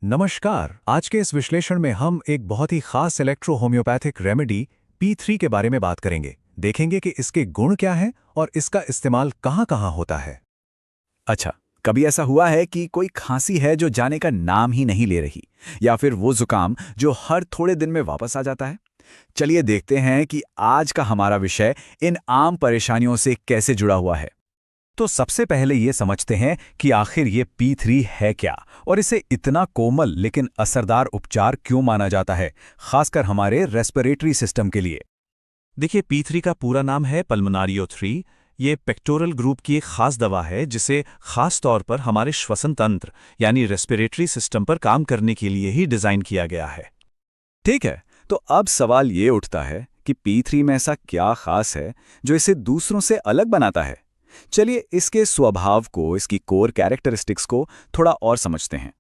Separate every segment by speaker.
Speaker 1: नमस्कार। आज के इस विश्लेषण में हम एक बहुत ही खास इलेक्ट्रो होम्योपैथिक रेमेडी P3 के बारे में बात करेंगे। देखेंगे कि इसके गुण क्या हैं और इसका इस्तेमाल कहाँ-कहाँ होता है।
Speaker 2: अच्छा, कभी ऐसा हुआ है कि कोई खांसी है जो जाने का नाम ही नहीं ले रही, या फिर वो जुकाम जो हर थोड़े दिन में वापस आ जाता है? चलिए देखते हैं कि आज का हमारा विषय इन आम परेशानियों से कैसे जुड़ा हुआ है।
Speaker 1: तो सबसे पहले ये समझते हैं कि आखिर ये P3 है क्या और इसे इतना कोमल लेकिन असरदार उपचार क्यों माना जाता है, खासकर हमारे रेस्पिरेटरी सिस्टम के लिए। देखिए, P3 का पूरा नाम है पल्मोनारियो 3। ये पेक्टोरल ग्रुप की एक खास दवा है जिसे खास तौर पर हमारे श्वसन तंत्र यानी रेस्पिरेटरी सिस्टम पर काम करने के लिए ही डिज़ाइन किया गया है।
Speaker 2: ठीक है, तो अब सवाल ये उठता है कि P3 में ऐसा क्या खास है जो इसे दूसरों से अलग बनाता है? चलिए इसके स्वभाव को, इसकी कोर कैरेक्टरिस्टिक्स को थोड़ा और समझते हैं।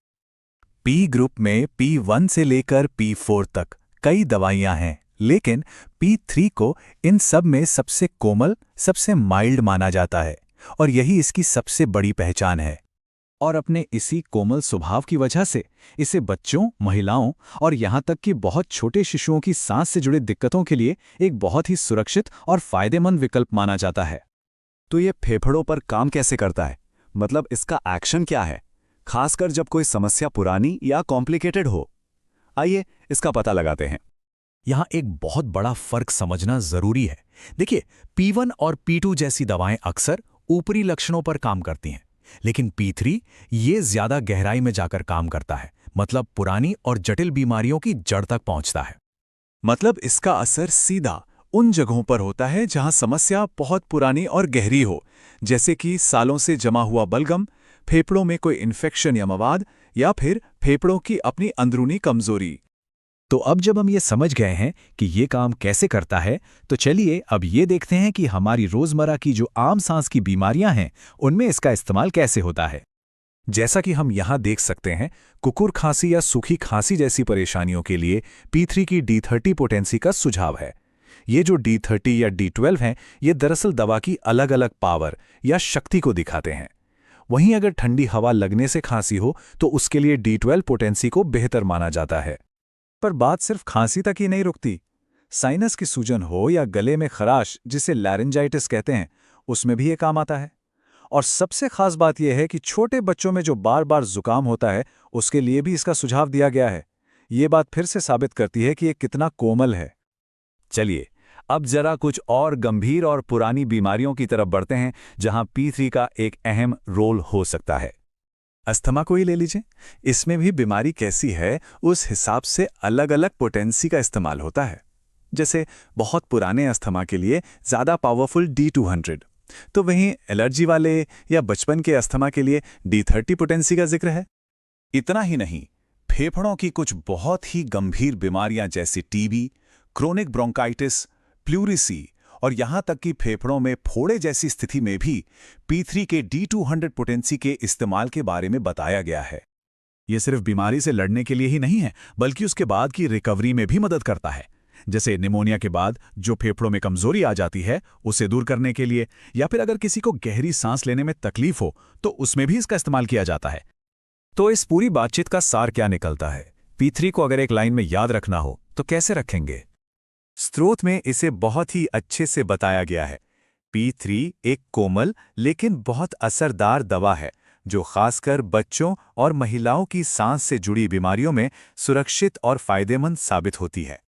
Speaker 1: P ग्रुप में P1 से लेकर P4 तक कई दवाइयां हैं, लेकिन P3 को इन सब में सबसे कोमल, सबसे माइल्ड माना जाता है और यही इसकी सबसे बड़ी पहचान है। और अपने इसी कोमल स्वभाव की वजह से इसे बच्चों, महिलाओं और यहाँ तक कि बहुत छोटे शिशुओं की सांस से जुड़ी दिक्कतों के लिए एक बहुत ही सुरक्षित और फायदेमंद विकल्प माना जाता है।
Speaker 2: तो ये फेफड़ों पर काम कैसे करता है? मतलब इसका एक्शन क्या है, खासकर जब कोई समस्या पुरानी या कॉम्प्लिकेटेड हो? आइए इसका पता लगाते हैं।
Speaker 1: यहाँ एक बहुत बड़ा फर्क समझना जरूरी है। देखिए, P1 और P2 जैसी दवाएं अक्सर ऊपरी लक्षणों पर काम करती हैं, लेकिन P3 ये ज्यादा गहराई में जाकर काम करता है, मतलब पुरानी और जटिल बीमारियों की जड़ तक पहुंचता है। मतलब इसका असर सीधा उन जगहों पर होता है जहां समस्या बहुत पुरानी और गहरी हो, जैसे कि सालों से जमा हुआ बलगम, फेफड़ों में कोई इन्फेक्शन या मवाद, या फिर फेफड़ों की अपनी अंदरूनी कमजोरी। तो अब जब हम ये समझ गए हैं कि ये काम कैसे करता है, तो चलिए अब ये देखते हैं कि हमारी रोजमर्रा की जो आम सांस की बीमारियां हैं, उनमें इसका इस्तेमाल कैसे होता है। जैसा कि हम यहाँ देख सकते हैं, कुकुर खांसी या सूखी खांसी जैसी परेशानियों के लिए P3 की D30 पोटेंसी का सुझाव है। ये जो D30 या D12 हैं, ये दरअसल दवा की अलग अलग पावर या शक्ति को दिखाते हैं। वहीं अगर ठंडी हवा लगने से खांसी हो तो उसके लिए D12 पोटेंसी को बेहतर माना जाता है। पर बात सिर्फ खांसी तक ही नहीं रुकती। साइनस की सूजन हो या गले में खराश, जिसे लैरिंजाइटिस कहते हैं, उसमें भी ये काम आता है। और सबसे खास बात यह है कि छोटे बच्चों में जो बार बार जुकाम होता है, उसके लिए भी इसका सुझाव दिया गया है। ये बात फिर से साबित करती है कि ये कितना कोमल है।
Speaker 2: चलिए अब जरा कुछ और गंभीर और पुरानी बीमारियों की तरफ बढ़ते हैं, जहां P3 का एक अहम रोल हो सकता है।
Speaker 1: अस्थमा को ही ले लीजिए। इसमें भी बीमारी कैसी है, उस हिसाब से अलग अलग पोटेंसी का इस्तेमाल होता है। जैसे बहुत पुराने अस्थमा के लिए ज़्यादा पावरफुल D200, तो वहीं एलर्जी वाले या बचपन के अस्थमा के लिए D30 पोटेंसी का जिक्र है। इतना ही नहीं, फेफड़ों की कुछ बहुत ही गंभीर बीमारियां जैसी टीबी, क्रोनिक ब्रोंकाइटिस, प्लूरिसी और यहां तक कि फेफड़ों में फोड़े जैसी स्थिति में भी P3 के D200 पोटेंसी के इस्तेमाल के बारे में बताया गया है। ये सिर्फ बीमारी से लड़ने के लिए ही नहीं है, बल्कि उसके बाद की रिकवरी में भी मदद करता है। जैसे निमोनिया के बाद जो फेफड़ों में कमजोरी आ जाती है, उसे दूर करने के लिए, या फिर अगर किसी को गहरी सांस लेने में तकलीफ हो तो उसमें भी इसका इस्तेमाल किया जाता है। तो इस पूरी बातचीत का सार क्या निकलता है? P3 को अगर एक लाइन में याद रखना हो तो कैसे रखेंगे? स्रोत में इसे बहुत ही अच्छे से बताया गया है। P3 एक कोमल लेकिन बहुत असरदार दवा है जो खासकर बच्चों और महिलाओं की सांस से जुड़ी बीमारियों में सुरक्षित और फायदेमंद साबित होती है।